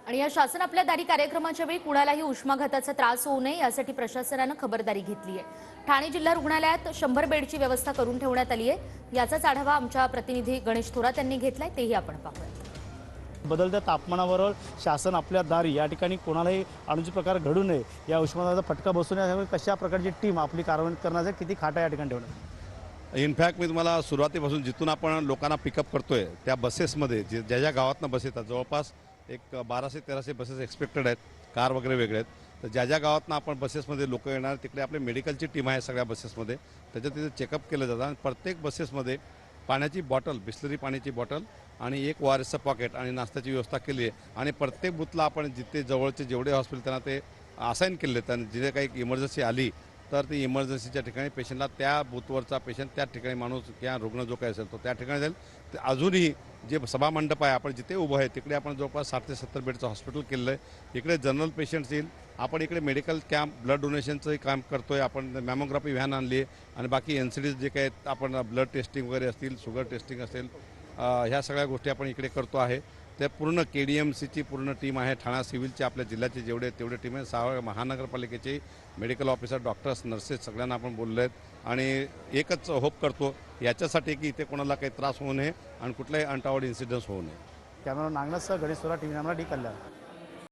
आणि या शासन आपल्या दारी कार्यक्रमाच्या वेळी कुणालाही उष्माघाताचा त्रास होऊ नये यासाठी प्रशासनानं खबरदारी घेतली आहे। ठाणे जिल्हा रुग्णालयात 100 बेडची व्यवस्था करून ठेवण्यात आली आहे। याचाच आढावा आमच्या प्रतिनिधी गणेश थोरात यांनी घेतलाय, तेही आपण पाहूयात। बदलत्या तापमानाबरोबर शासन आपल्या दारी या ठिकाणी कोणालाही अनुचित प्रकार घडू नये, या उष्माघाताचा फटका बसू नये, कशा प्रकारची टीम आपली कारवाई करण्याचं किती खाटा या ठिकाणी ठेवण्यात। इनफॅक्ट मी तुम्हाला सुरुवातीपासून जिथून आपण लोकांना पिकअप करतोय त्या बसेसमध्ये ज्या ज्या गावातनं बस येतात, जवळपास एक 1200-1300 बसेस एक्सपेक्टेड आहेत, कार वगैरे वेगळे आहेत। तर ज्या ज्या गावातनं आपण बसेसमध्ये लोक येणार तिकडे आपली मेडिकलची टीम आहे सगळ्या बसेसमध्ये, त्याच्यात तिथे चेकअप केलं जातं आणि प्रत्येक बसेसमध्ये पाण्याची बॉटल, बिस्लरी पाण्याची बॉटल आणि एक ORSचं पॉकेट आणि नाश्त्याची व्यवस्था केली आहे। आणि प्रत्येक बूथला आपण जिथे जवळचे जेवढे हॉस्पिटल त्यांना ते असाईन केले आहेत आणि जिथे काही इमर्जन्सी आली तर ती इमर्जन्सीच्या ठिकाणी पेशंटला त्या बूथवरचा पेशंट त्या ठिकाणी माणूस किंवा रुग्ण जो काही असेल तो त्या ठिकाणी जाईल। तर अजूनही जे सभामंडप आहे आपण जिथे उभं आहे तिकडे आपण जवळपास 60 ते 70 बेडचं हॉस्पिटल केलेलं आहे। इकडे जनरल पेशंट्स येईल, आपण इकडे मेडिकल कॅम्प, ब्लड डोनेशनचंही काम करतो आहे, आपण मॅमोग्राफी व्हॅन आणली आहे आणि बाकी NCDs जे काही आपण ब्लड टेस्टिंग वगैरे असतील, शुगर टेस्टिंग असेल, ह्या सगळ्या गोष्टी आपण इकडे करतो आहे। ते पूर्ण KDMCची पूर्ण टीम आहे, ठाणा सिव्हिलची आपल्या जिल्ह्याचे जेवढे तेवढे टीम आहे, 6 महानगरपालिकेचे मेडिकल ऑफिसर, डॉक्टर्स, नर्सेस सगळ्यांना आपण बोललो आहेत आणि एकच होप करतो याच्यासाठी की इथे कोणाला काही त्रास होऊ नये आणि कुठलाही अनटॉवर्ड इन्सिडेंट्स होऊ नये। कॅमेरा नागनाथसह गणेश थोरात, टीव्ही मराठी, कल्याण।